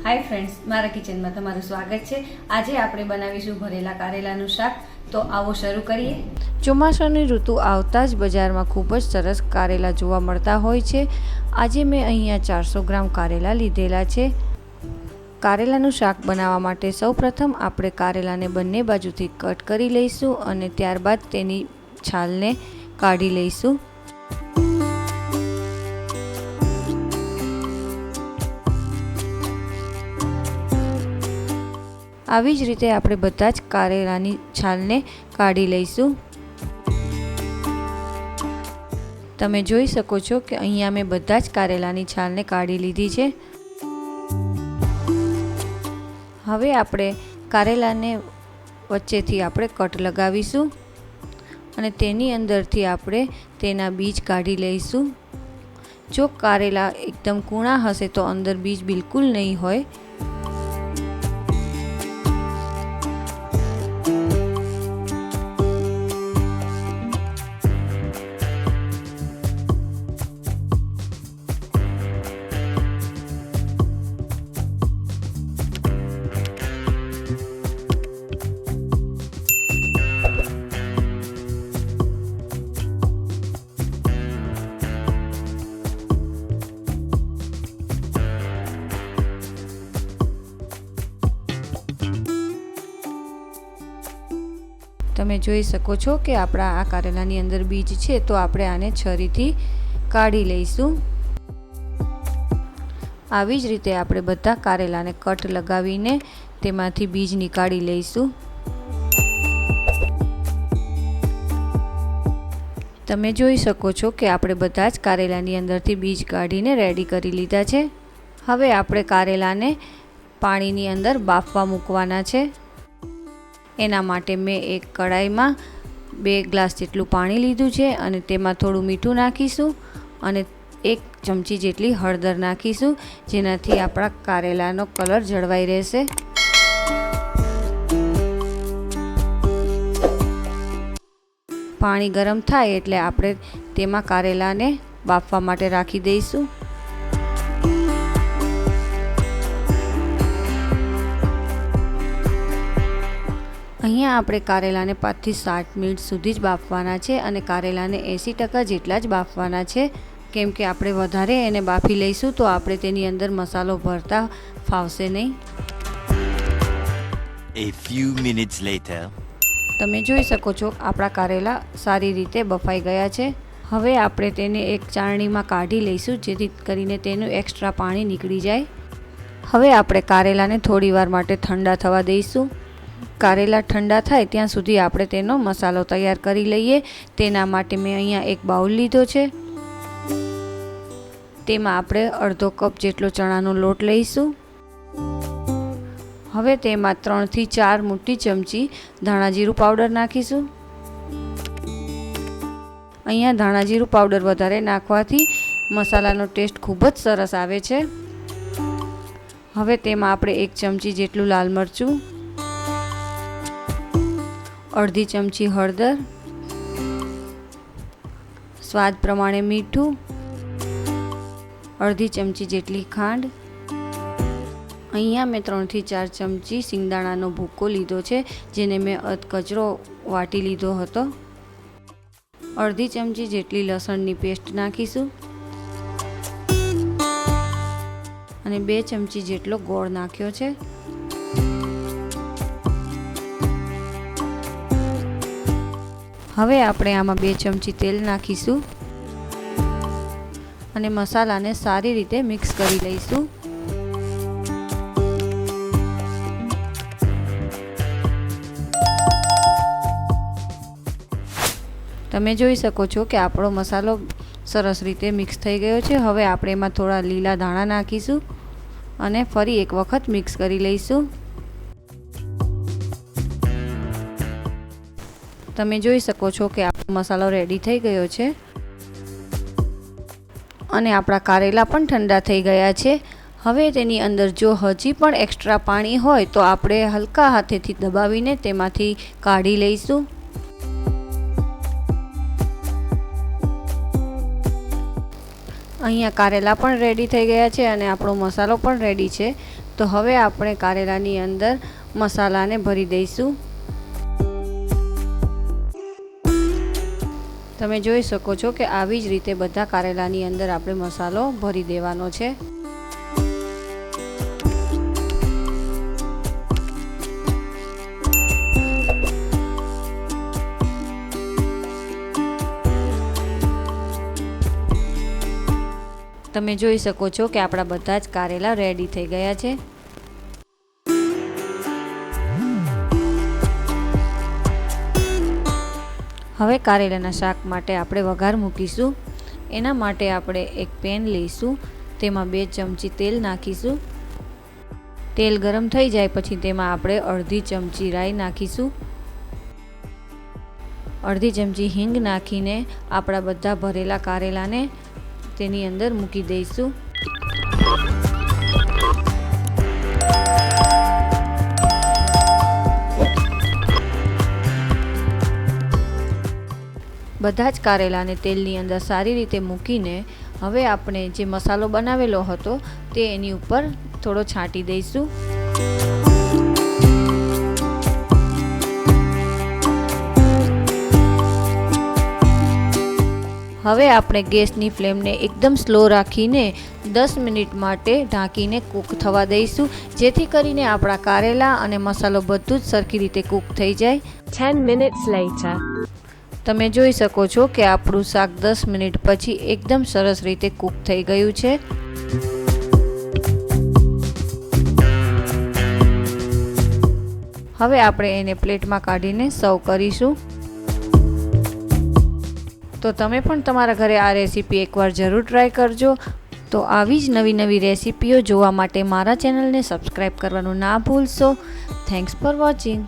Hi friends, मारा kitchen में तमारुं स्वागत है। आज आपणे बनावीशुं भरेला कारेलानुं शाक। तो आवो शरू करीए। ચોમાસાની ઋતુ આવતા જ બજારમાં ખૂબ જ સરસ કારેલા જોવા મળતા હોય છે। આજે મેં અહીંયા 400 ગ્રામ કારેલા લીધેલા છે। કારેલાનું શાક બનાવવા માટે સૌપ્રથમ આપણે કારેલાને બંને બાજુથી કટ કરી લઈશું અને ત્યારબાદ તેની છાલને કાઢી લઈશું। આવી જ રીતે આપણે બધા જ કારેલાની છાલને કાઢી લઈશું। તમે જોઈ શકો છો કે અહીંયા મેં બધા જ કારેલાની છાલને કાઢી લીધી છે। હવે આપણે કારેલાને વચ્ચેથી આપણે કટ લગાવીશું અને તેની અંદરથી આપણે તેના બીજ કાઢી લઈશું। જો કારેલા એકદમ કૂણા હશે તો અંદર બીજ બિલકુલ નહીં હોય। તમે જોઈ શકો છો કે આપણા આ કારેલાની અંદર બીજ છે, તો આપણે આને છરીથી કાઢી લઈશું। આવી જ રીતે આપણે બધા કારેલાને કટ લગાવીને તેમાંથી બીજ નીકાળી લઈશું। તમે જોઈ શકો છો કે આપણે બધા જ કારેલાની અંદરથી બીજ કાઢીને રેડી કરી લીધા છે। હવે આપણે કારેલાને પાણીની અંદર બાફવા મૂકવાના છે। એના માટે મેં એક કડાઈમાં 2 ગ્લાસ જેટલું પાણી લીધું છે અને તેમાં થોડું મીઠું નાખીશું અને 1 ચમચી જેટલી હળદર નાખીશું, જેનાથી આપણા કારેલાનો કલર જળવાઈ રહેશે। પાણી ગરમ થાય એટલે આપણે તેમાં કારેલાને બાફવા માટે રાખી દઈશું। અહીંયા આપણે કારેલાને 5 થી 7 મિનિટ સુધી જ બાફવાના છે અને કારેલાને 80% જેટલા જ બાફવાના છે, કેમ કે આપણે વધારે એને બાફી લઈશું તો આપણે તેની અંદર મસાલો ભરતા ફાવશે નહીં। A few minutes later. તમે જોઈ શકો છો આપણા કારેલા સારી રીતે બફાઈ ગયા છે। હવે આપણે તેને એક ચાળણીમાં કાઢી લઈશું, જેથી કરીને તેનું એક્સ્ટ્રા પાણી નીકળી જાય। હવે આપણે કારેલાને થોડીવાર માટે ઠંડા થવા દઈશું। કારેલા ઠંડા થાય ત્યાં સુધી આપણે તેનો મસાલો તૈયાર કરી લઈએ। તેના માટે મેં અહીંયા એક બાઉલ લીધો છે। તેમાં આપણે અડધો કપ જેટલો ચણાનો લોટ લઈશું। હવે તેમાં 3 થી 4 મોટી ચમચી ધાણા જીરું પાવડર નાખીશું। અહીંયા ધાણા જીરું પાવડર વધારે નાખવાથી મસાલાનો ટેસ્ટ ખૂબ જ સરસ આવે છે। હવે તેમાં આપણે 1 ચમચી જેટલું લાલ મરચું, અડધી ચમચી હળદર, સ્વાદ પ્રમાણે મીઠું, અડધી ચમચી જેટલી ખાંડ, અહીંયા મેં 3 થી 4 ચમચી સિંગદાણાનો ભૂકો લીધો છે, જેને મેં અધકચરો વાટી લીધો હતો, અડધી ચમચી જેટલી લસણની પેસ્ટ નાખીશું અને 2 ચમચી જેટલો ગોળ નાખ્યો છે। હવે આપણે આમાં 2 ચમચી તેલ નાખીશું અને મસાલાને સારી રીતે મિક્સ કરી લઈશું। તમે જોઈ શકો છો કે આપણો મસાલો સરસ રીતે મિક્સ થઈ ગયો છે। હવે આપણે એમાં થોડા લીલા ધાણા નાખીશું અને ફરી એક વખત મિક્સ કરી લઈશું। તમે જોઈ શકો છો કે આપણો મસાલો રેડી થઈ ગયો છે અને આપણા કારેલા પણ ઠંડા થઈ ગયા છે। હવે તેની અંદર જો હજી પણ એક્સ્ટ્રા પાણી હોય તો આપણે હલકા હાથેથી દબાવીને તેમાંથી કાઢી લઈશું। અહીંયા કારેલા પણ રેડી થઈ ગયા છે અને આપણો મસાલો પણ રેડી છે। તો હવે આપણે કારેલાની અંદર મસાલાને ભરી દઈશું. તમે જોઈ શકો છો કે આવી જ રીતે બધા કારેલાની અંદર આપણે મસાલો ભરી દેવાનો છે. તમે જોઈ શકો છો કે આપણા બધા જ કારેલા રેડી થઈ ગયા છે. હવે કારેલાના શાક માટે આપણે વઘાર મૂકીશું. એના માટે આપણે એક પેન લઈશું. તેમાં 2 ચમચી તેલ નાખીશું. તેલ ગરમ થઈ જાય પછી તેમાં આપણે અડધી ચમચી રાઈ નાખીશું. અડધી ચમચી હિંગ નાખીને આપણા બધા ભરેલા કારેલાને તેની અંદર મૂકી દઈશું. બધા જ કારેલાને તેલની અંદર સારી રીતે મૂકીને હવે આપણે જે મસાલો બનાવેલો હતો તે એની ઉપર થોડો છાંટી દઈશું. હવે આપણે ગેસની ફ્લેમને એકદમ સ્લો રાખીને 10 મિનિટ માટે ઢાંકીને કૂક થવા દઈશું, જેથી કરીને આપણા કારેલા અને મસાલો બધું જ સરખી રીતે કૂક થઈ જાય. 10 minutes later. તમે જોઈ શકો છો કે આપણું શાક 10 મિનિટ પછી એકદમ સરસ રીતે કૂક થઈ ગયું છે. હવે આપણે એને પ્લેટમાં કાઢીને સર્વ કરીશું. તો તમે પણ તમારા ઘરે આ રેસીપી એકવાર જરૂર ટ્રાય કરજો. તો આવી જ નવી નવી રેસીપીઓ જોવા માટે મારા ચેનલને સબસ્ક્રાઈબ કરવાનું ના ભૂલશો. Thanks for watching.